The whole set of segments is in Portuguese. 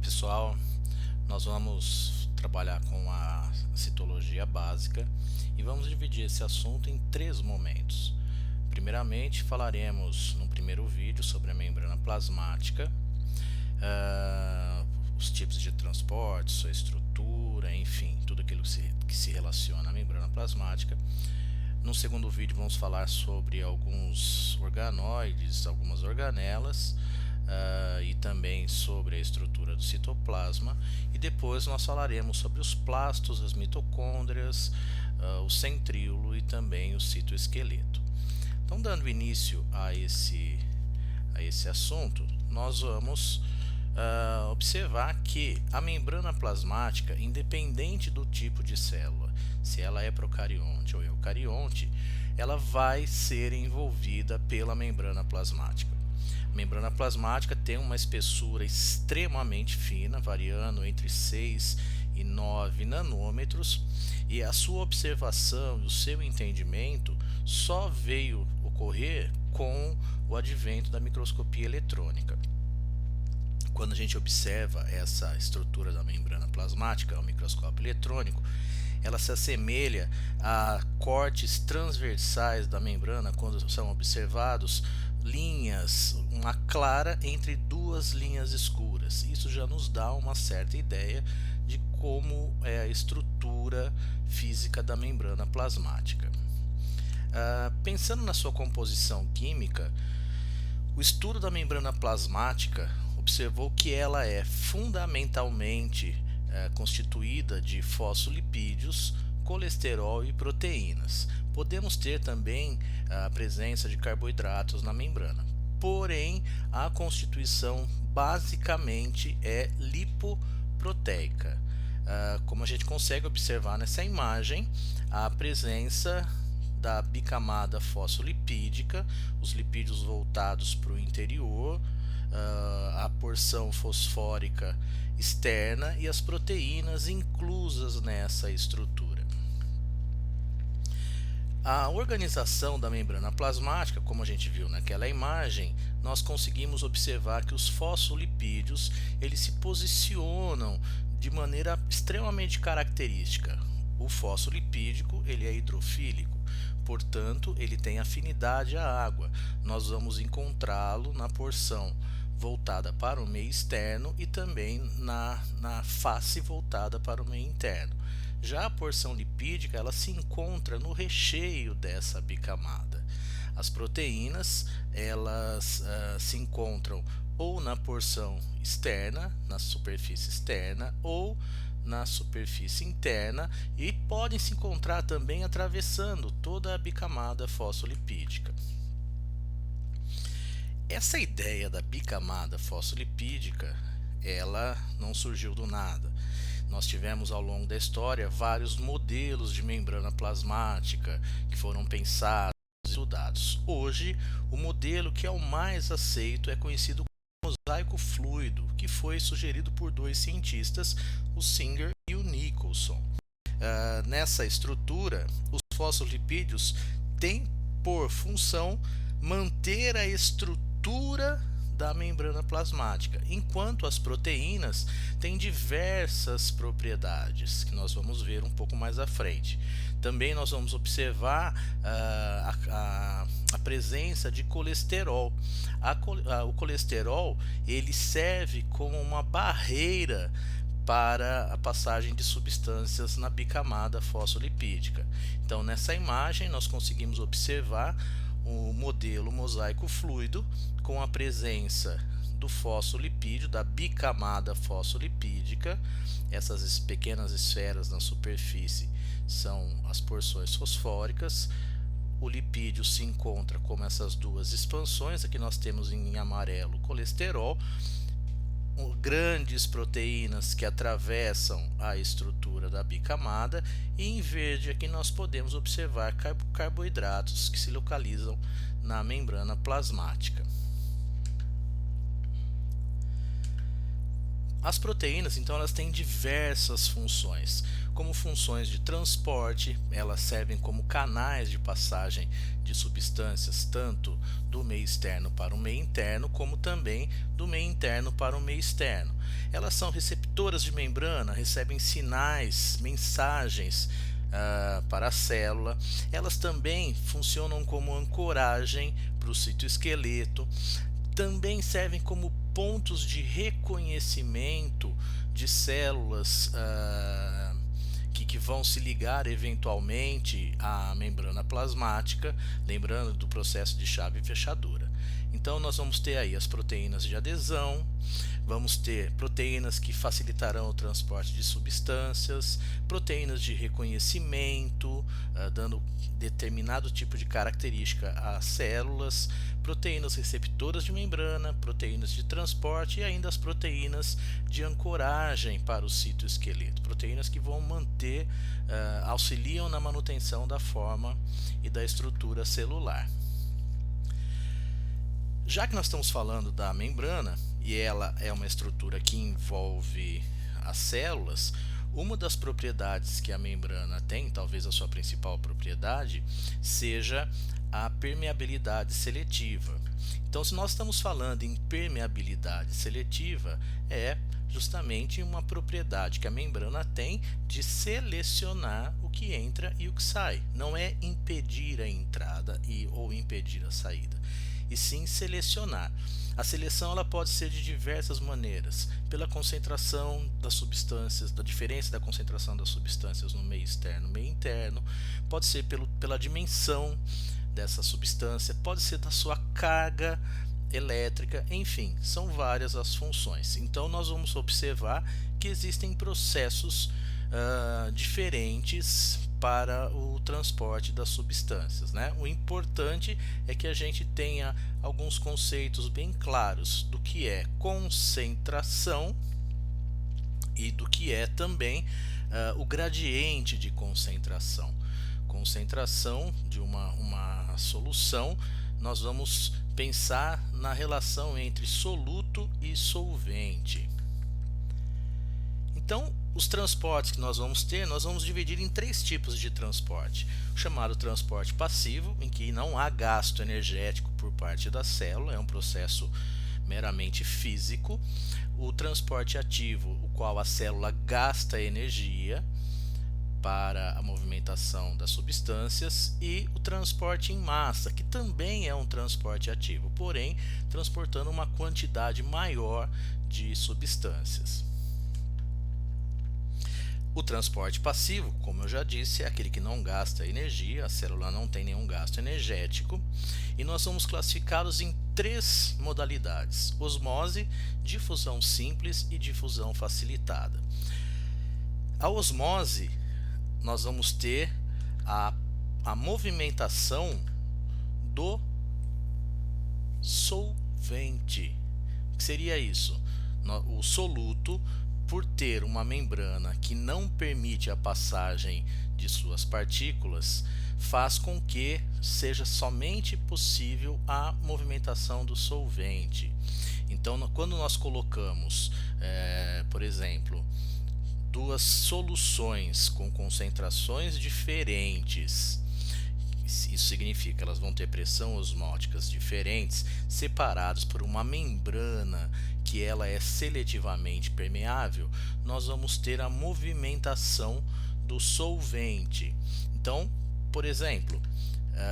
Pessoal, nós vamos trabalhar com a citologia básica e vamos dividir esse assunto em três momentos. Primeiramente, falaremos no primeiro vídeo sobre a membrana plasmática, os tipos de transporte, sua estrutura, enfim, tudo aquilo que se relaciona à membrana plasmática. No segundo vídeo vamos falar sobre alguns organoides, algumas organelas, e também sobre a estrutura do citoplasma, e depois nós falaremos sobre os plastos, as mitocôndrias, o centríolo e também o citoesqueleto. Então, dando início a esse assunto, nós vamos observar que a membrana plasmática, independente do tipo de célula, se ela é procarionte ou eucarionte, ela vai ser envolvida pela membrana plasmática. A membrana plasmática tem uma espessura extremamente fina, variando entre 6 e 9 nanômetros, e a sua observação e o seu entendimento só veio ocorrer com o advento da microscopia eletrônica. Quando a gente observa essa estrutura da membrana plasmática ao microscópio eletrônico, ela se assemelha a cortes transversais da membrana quando são observados linhas, uma clara entre duas linhas escuras. Isso já nos dá uma certa ideia de como é a estrutura física da membrana plasmática. Pensando na sua composição química, o estudo da membrana plasmática observou que ela é fundamentalmente constituída de fosfolipídios, colesterol e proteínas. Podemos ter também a presença de carboidratos na membrana, porém a constituição basicamente é lipoproteica. Como a gente consegue observar nessa imagem, a presença da bicamada fosfolipídica, os lipídios voltados para o interior, a porção fosfórica externa e as proteínas inclusas nessa estrutura. A organização da membrana plasmática, como a gente viu naquela imagem, nós conseguimos observar que os fosfolipídios eles se posicionam de maneira extremamente característica. O fosfolipídico ele é hidrofílico, portanto ele tem afinidade à água. Nós vamos encontrá-lo na porção voltada para o meio externo e também na face voltada para o meio interno. Já a porção lipídica ela se encontra no recheio dessa bicamada. As proteínas elas se encontram ou na porção externa, na superfície externa, ou na superfície interna, e podem se encontrar também atravessando toda a bicamada fosfolipídica. Essa ideia da bicamada fosfolipídica, ela não surgiu do nada. Nós tivemos ao longo da história vários modelos de membrana plasmática que foram pensados e estudados. Hoje, o modelo que é o mais aceito é conhecido como mosaico fluido, que foi sugerido por dois cientistas, o Singer e o Nicholson. Nessa estrutura, os fosfolipídios têm por função manter a estrutura da membrana plasmática, enquanto as proteínas têm diversas propriedades que nós vamos ver um pouco mais à frente. Também nós vamos observar a presença de colesterol. O colesterol ele serve como uma barreira para a passagem de substâncias na bicamada fosfolipídica. Então, nessa imagem, nós conseguimos observar o modelo mosaico fluido com a presença do fosfolipídio, da bicamada fosfolipídica. Essas pequenas esferas na superfície são as porções fosfóricas. O lipídio se encontra como essas duas expansões. Aqui nós temos em amarelo colesterol, grandes proteínas que atravessam a estrutura da bicamada, e em verde aqui nós podemos observar carboidratos que se localizam na membrana plasmática. As proteínas, então, elas têm diversas funções, como funções de transporte, elas servem como canais de passagem de substâncias, tanto do meio externo para o meio interno, como também do meio interno para o meio externo. Elas são receptoras de membrana, recebem sinais, mensagens para a célula. Elas também funcionam como ancoragem para o citoesqueleto, também servem como pontos de reconhecimento de células que vão se ligar eventualmente à membrana plasmática, lembrando do processo de chave e fechadura. Então nós vamos ter aí as proteínas de adesão, vamos ter proteínas que facilitarão o transporte de substâncias, proteínas de reconhecimento, dando determinado tipo de característica às células, proteínas receptoras de membrana, proteínas de transporte e ainda as proteínas de ancoragem para o citoesqueleto, proteínas que vão manter, auxiliam na manutenção da forma e da estrutura celular. Já que nós estamos falando da membrana, e ela é uma estrutura que envolve as células, uma das propriedades que a membrana tem, talvez a sua principal propriedade, seja a permeabilidade seletiva. Então, se nós estamos falando em permeabilidade seletiva, é justamente uma propriedade que a membrana tem de selecionar o que entra e o que sai. Não é impedir a entrada ou impedir a saída, e sim selecionar. A seleção ela pode ser de diversas maneiras, pela concentração das substâncias, da diferença da concentração das substâncias no meio externo e meio interno, pode ser pela dimensão dessa substância, pode ser da sua carga elétrica, enfim, são várias as funções. Então nós vamos observar que existem processos diferentes para o transporte das substâncias, né? O importante é que a gente tenha alguns conceitos bem claros do que é concentração e do que é também o gradiente de concentração. Concentração de uma solução, nós vamos pensar na relação entre soluto e solvente. Então, os transportes que nós vamos ter, nós vamos dividir em três tipos de transporte. O chamado transporte passivo, em que não há gasto energético por parte da célula, é um processo meramente físico. O transporte ativo, o qual a célula gasta energia para a movimentação das substâncias, e o transporte em massa, que também é um transporte ativo, porém transportando uma quantidade maior de substâncias. O transporte passivo, como eu já disse, é aquele que não gasta energia, a célula não tem nenhum gasto energético, e nós vamos classificá-los em três modalidades: osmose, difusão simples e difusão facilitada. A osmose, nós vamos ter a movimentação do solvente. O que seria isso? O soluto, por ter uma membrana que não permite a passagem de suas partículas, faz com que seja somente possível a movimentação do solvente. Então, quando nós colocamos, por exemplo, duas soluções com concentrações diferentes, isso significa que elas vão ter pressão osmóticas diferentes, separadas por uma membrana que ela é seletivamente permeável, nós vamos ter a movimentação do solvente. Então, por exemplo,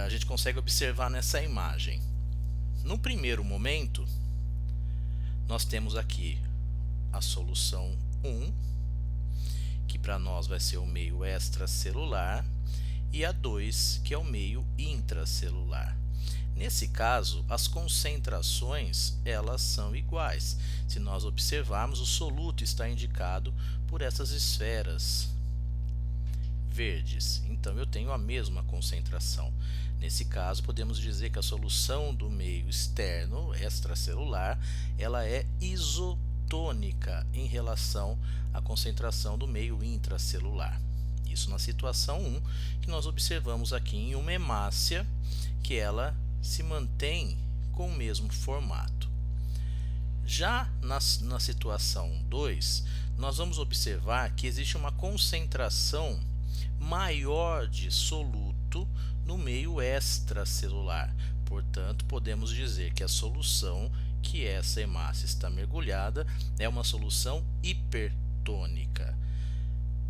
a gente consegue observar nessa imagem. No primeiro momento, nós temos aqui a solução 1, que para nós vai ser o meio extracelular, e a 2, que é o meio intracelular. Nesse caso, as concentrações elas são iguais. Se nós observarmos, o soluto está indicado por essas esferas verdes. Então eu tenho a mesma concentração. Nesse caso, podemos dizer que a solução do meio externo, extracelular, ela é isotônica em relação à concentração do meio intracelular. Isso na situação 1, que nós observamos aqui em uma hemácia, que ela se mantém com o mesmo formato. Já na situação 2, nós vamos observar que existe uma concentração maior de soluto no meio extracelular. Portanto, podemos dizer que a solução que essa hemácia está mergulhada é uma solução hipertônica.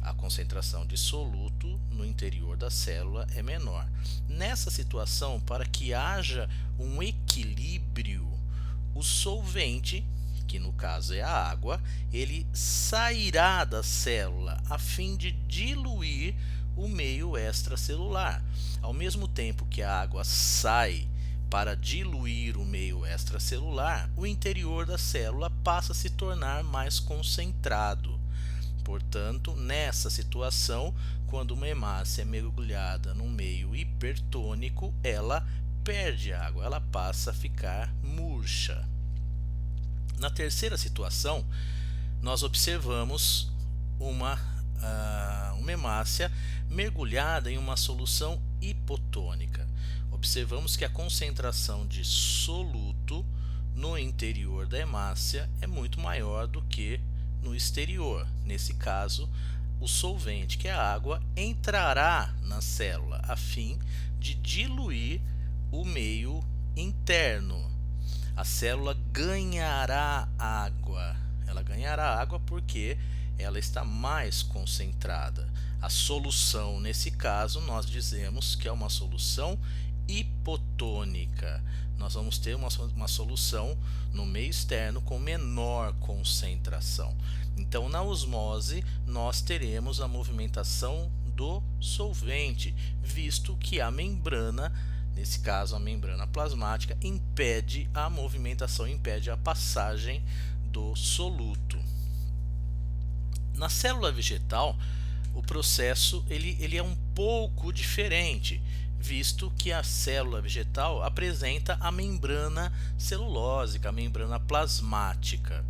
A concentração de soluto no interior da célula é menor. Nessa situação, para que haja um equilíbrio, o solvente, que no caso é a água, ele sairá da célula a fim de diluir o meio extracelular. Ao mesmo tempo que a água sai para diluir o meio extracelular, o interior da célula passa a se tornar mais concentrado. Portanto, nessa situação, quando uma hemácia é mergulhada num meio hipertônico, ela perde água, ela passa a ficar murcha. Na terceira situação, nós observamos uma hemácia mergulhada em uma solução hipotônica. Observamos que a concentração de soluto no interior da hemácia é muito maior do que no exterior. Nesse caso, o solvente, que é a água, entrará na célula a fim de diluir o meio interno. A célula ganhará água. Ela ganhará água porque ela está mais concentrada. A solução, nesse caso, nós dizemos que é uma solução hipotônica. Nós vamos ter uma solução no meio externo com menor concentração. Então, na osmose, nós teremos a movimentação do solvente, visto que a membrana, nesse caso a membrana plasmática, impede a movimentação, impede a passagem do soluto. Na célula vegetal, o processo ele é um pouco diferente, visto que a célula vegetal apresenta a membrana celulósica, a membrana plasmática.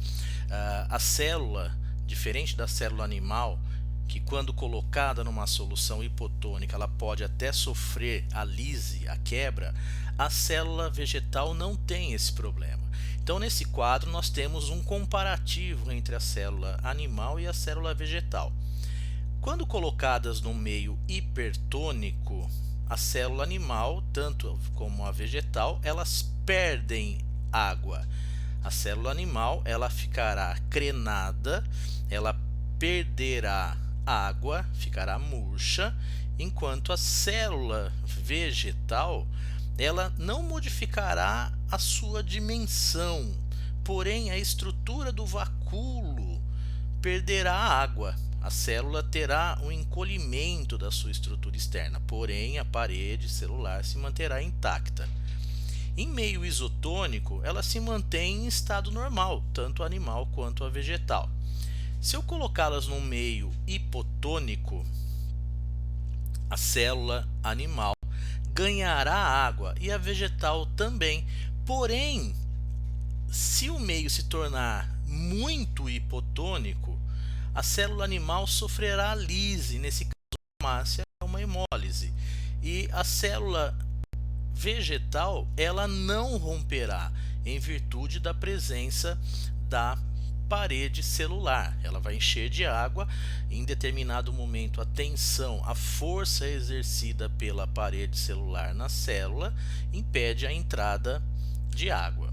A célula, diferente da célula animal, que quando colocada numa solução hipotônica ela pode até sofrer a lise, a quebra, a célula vegetal não tem esse problema. Então, nesse quadro, nós temos um comparativo entre a célula animal e a célula vegetal. Quando colocadas no meio hipertônico, a célula animal, tanto como a vegetal, elas perdem água. A célula animal ela ficará crenada, ela perderá água, ficará murcha, enquanto a célula vegetal ela não modificará a sua dimensão, porém a estrutura do vacúolo perderá água. A célula terá um encolhimento da sua estrutura externa, porém a parede celular se manterá intacta. Em meio isotônico, ela se mantém em estado normal, tanto a animal quanto a vegetal. Se eu colocá-las num meio hipotônico, a célula animal ganhará água e a vegetal também. Porém, se o meio se tornar muito hipotônico, a célula animal sofrerá lise, nesse caso a hemácia é uma hemólise, e a célula vegetal ela não romperá em virtude da presença da parede celular. Ela vai encher de água, em determinado momento a tensão, a força exercida pela parede celular na célula impede a entrada de água.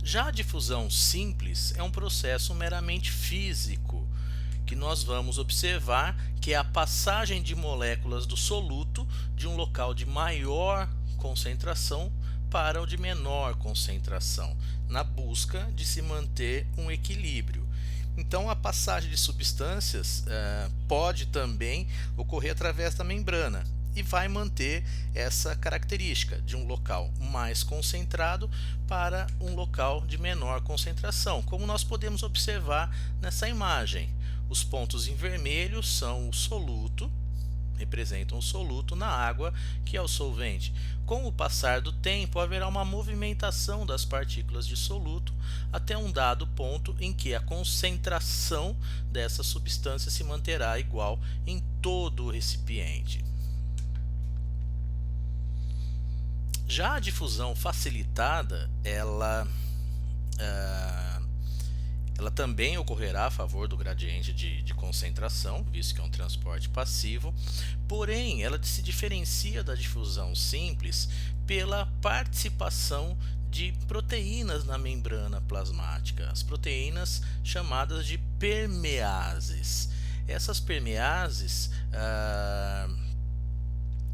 Já a difusão simples é um processo meramente físico, que nós vamos observar que é a passagem de moléculas do soluto de um local de maior concentração para o de menor concentração, na busca de se manter um equilíbrio. Então, a passagem de substâncias pode também ocorrer através da membrana e vai manter essa característica de um local mais concentrado para um local de menor concentração, como nós podemos observar nessa imagem. Os pontos em vermelho são o soluto, representam o soluto na água, que é o solvente. Com o passar do tempo, haverá uma movimentação das partículas de soluto até um dado ponto em que a concentração dessa substância se manterá igual em todo o recipiente. Já a difusão facilitada, ela também ocorrerá a favor do gradiente de concentração, visto que é um transporte passivo, porém ela se diferencia da difusão simples pela participação de proteínas na membrana plasmática, as proteínas chamadas de permeases. Essas permeases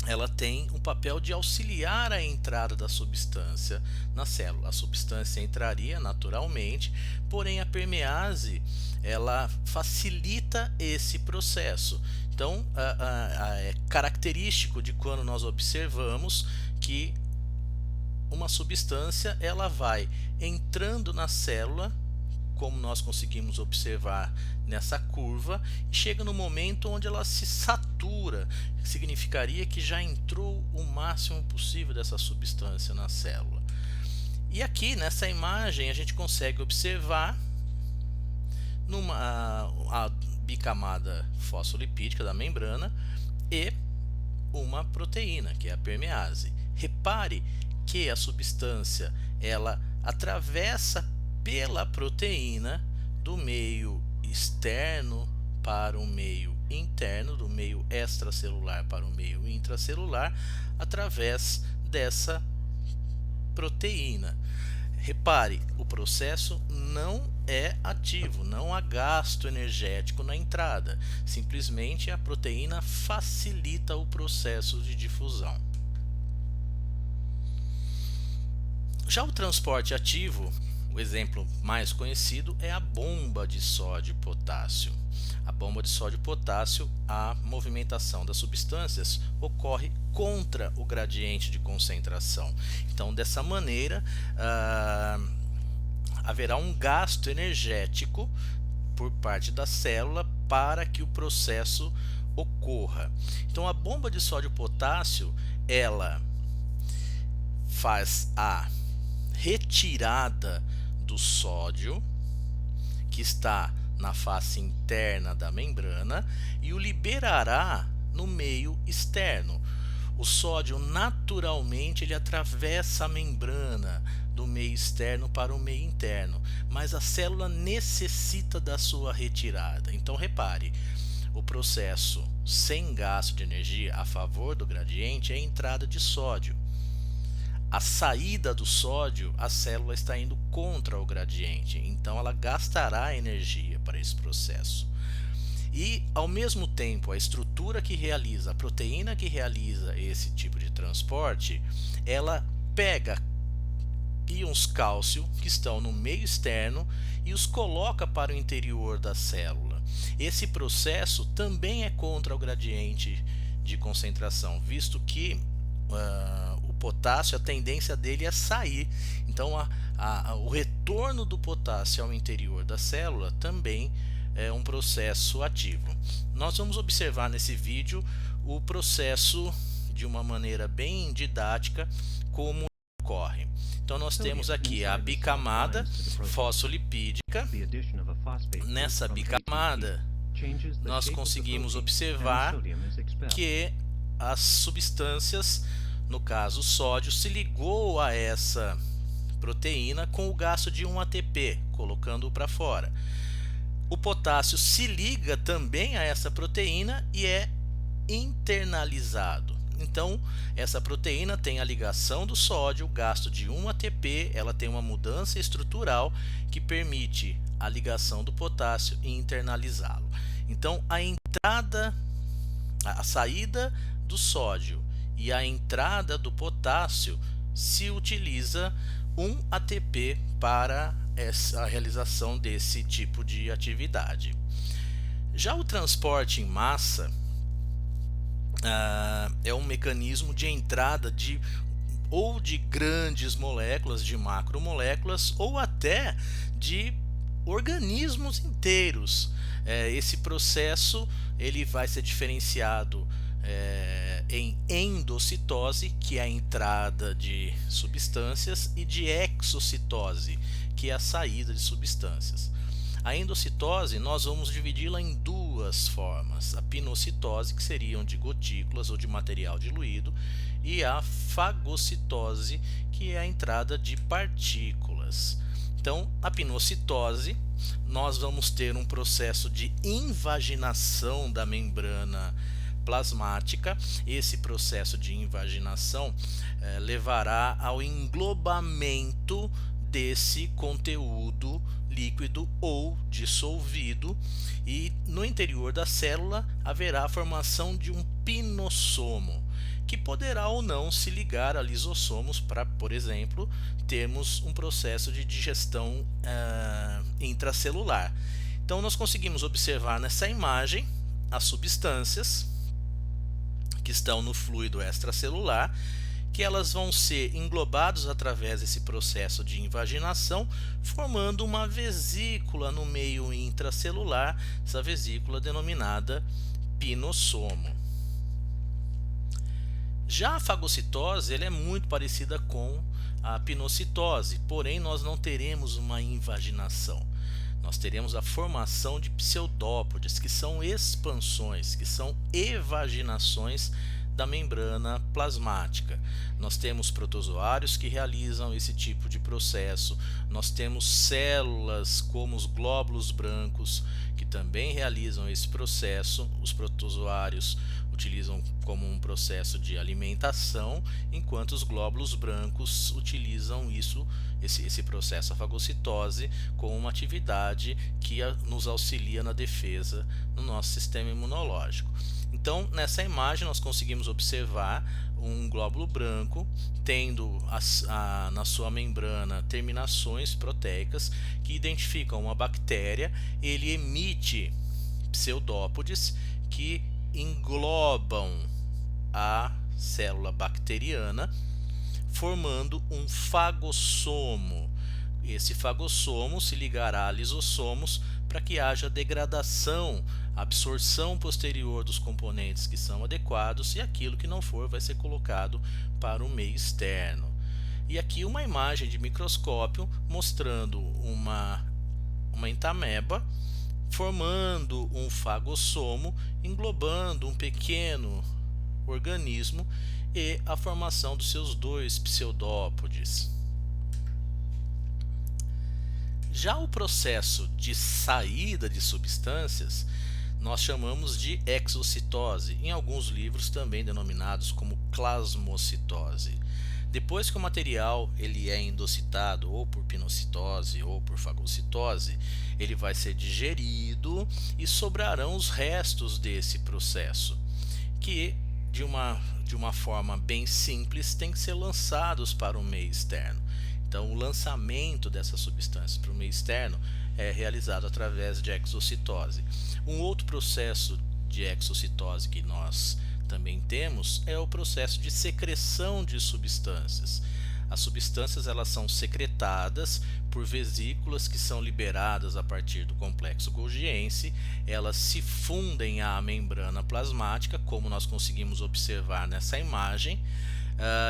ela tem um papel de auxiliar a entrada da substância na célula. A substância entraria naturalmente, porém a permease ela facilita esse processo. Então, é característico de quando nós observamos que uma substância ela vai entrando na célula, como nós conseguimos observar nessa curva, e chega no momento onde ela se satura, significaria que já entrou o máximo possível dessa substância na célula. E aqui nessa imagem a gente consegue observar a bicamada fosfolipídica da membrana e uma proteína, que é a permease. Repare que a substância ela atravessa pela proteína do meio externo para o meio interno, do meio extracelular para o meio intracelular, através dessa proteína. Repare, o processo não é ativo, não há gasto energético na entrada, simplesmente a proteína facilita o processo de difusão. Já o transporte ativo, o exemplo mais conhecido é a bomba de sódio e potássio. A bomba de sódio e potássio, a movimentação das substâncias ocorre contra o gradiente de concentração. Então, dessa maneira, haverá um gasto energético por parte da célula para que o processo ocorra. Então, a bomba de sódio e potássio, ela faz a retirada do sódio, que está na face interna da membrana, e o liberará no meio externo. O sódio naturalmente ele atravessa a membrana do meio externo para o meio interno, mas a célula necessita da sua retirada. Então repare, o processo sem gasto de energia a favor do gradiente é a entrada de sódio. A saída do sódio, a célula está indo contra o gradiente, então ela gastará energia para esse processo. E, ao mesmo tempo, a estrutura que realiza, a proteína que realiza esse tipo de transporte, ela pega íons cálcio que estão no meio externo e os coloca para o interior da célula. Esse processo também é contra o gradiente de concentração, visto que o potássio, a tendência dele é sair. Então, o retorno do potássio ao interior da célula também é um processo ativo. Nós vamos observar nesse vídeo o processo de uma maneira bem didática, como ocorre. Então, nós temos aqui a bicamada fosfolipídica. Nessa bicamada, nós conseguimos observar que as substâncias, no caso o sódio, se ligou a essa proteína com o gasto de 1 ATP, colocando-o para fora. O potássio se liga também a essa proteína e é internalizado. Então, essa proteína tem a ligação do sódio, gasto de 1 ATP, ela tem uma mudança estrutural que permite a ligação do potássio e internalizá-lo. Então, a saída do sódio e a entrada do potássio se utiliza 1 ATP para a realização desse tipo de atividade. Já o transporte em massa é um mecanismo de entrada de grandes moléculas, de macromoléculas, ou até de organismos inteiros. Esse processo ele vai ser diferenciado em endocitose, que é a entrada de substâncias, e de exocitose, que é a saída de substâncias. A endocitose nós vamos dividi-la em duas formas: a pinocitose, que seriam de gotículas ou de material diluído, e a fagocitose, que é a entrada de partículas. Então, a pinocitose, nós vamos ter um processo de invaginação da membrana plasmática. Esse processo de invaginação levará ao englobamento desse conteúdo líquido ou dissolvido, e no interior da célula haverá a formação de um pinossomo, que poderá ou não se ligar a lisossomos para, por exemplo, termos um processo de digestão intracelular. Então nós conseguimos observar nessa imagem as substâncias que estão no fluido extracelular, que elas vão ser englobadas através desse processo de invaginação, formando uma vesícula no meio intracelular, essa vesícula denominada pinossomo. Já a fagocitose é muito parecida com a pinocitose, porém nós não teremos uma invaginação. Nós teremos a formação de pseudópodes, que são expansões, que são evaginações da membrana plasmática. Nós temos protozoários que realizam esse tipo de processo. Nós temos células como os glóbulos brancos que também realizam esse processo. Os protozoários utilizam como um processo de alimentação, enquanto os glóbulos brancos utilizam esse processo, a fagocitose, como uma atividade que nos auxilia na defesa no nosso sistema imunológico. Então, nessa imagem nós conseguimos observar um glóbulo branco tendo na sua membrana terminações proteicas que identificam uma bactéria. Ele emite pseudópodes que englobam a célula bacteriana, formando um fagossomo. Esse fagossomo se ligará a lisossomos para que haja degradação, absorção posterior dos componentes que são adequados, e aquilo que não for vai ser colocado para o meio externo. E aqui uma imagem de microscópio mostrando uma entameba formando um fagossomo, englobando um pequeno organismo e a formação dos seus dois pseudópodes. Já o processo de saída de substâncias nós chamamos de exocitose, em alguns livros também denominados como plasmocitose. Depois que o material ele é endocitado ou por pinocitose ou por fagocitose, ele vai ser digerido e sobrarão os restos desse processo, que de uma forma bem simples tem que ser lançados para o meio externo. Então o lançamento dessas substâncias para o meio externo é realizado através de exocitose. Um outro processo de exocitose que nós também temos é o processo de secreção de substâncias. As substâncias elas são secretadas por vesículas que são liberadas a partir do complexo golgiense. Elas se fundem à membrana plasmática, como nós conseguimos observar nessa imagem.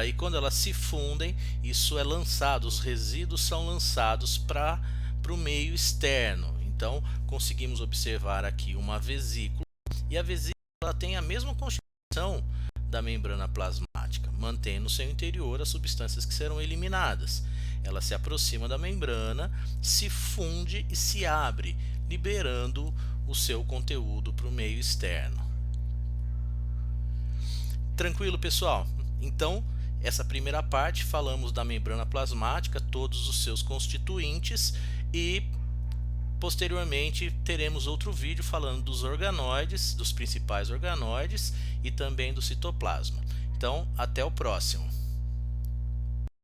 E quando elas se fundem, isso é lançado, os resíduos são lançados para o meio externo. Então conseguimos observar aqui uma vesícula, e a vesícula tem a mesma constituição da membrana plasmática, mantém no seu interior as substâncias que serão eliminadas. Ela se aproxima da membrana, se funde e se abre, liberando o seu conteúdo para o meio externo. Tranquilo, pessoal? Então, essa primeira parte falamos da membrana plasmática, todos os seus constituintes, e posteriormente teremos outro vídeo falando dos organoides, dos principais organoides e também do citoplasma. Então, até o próximo.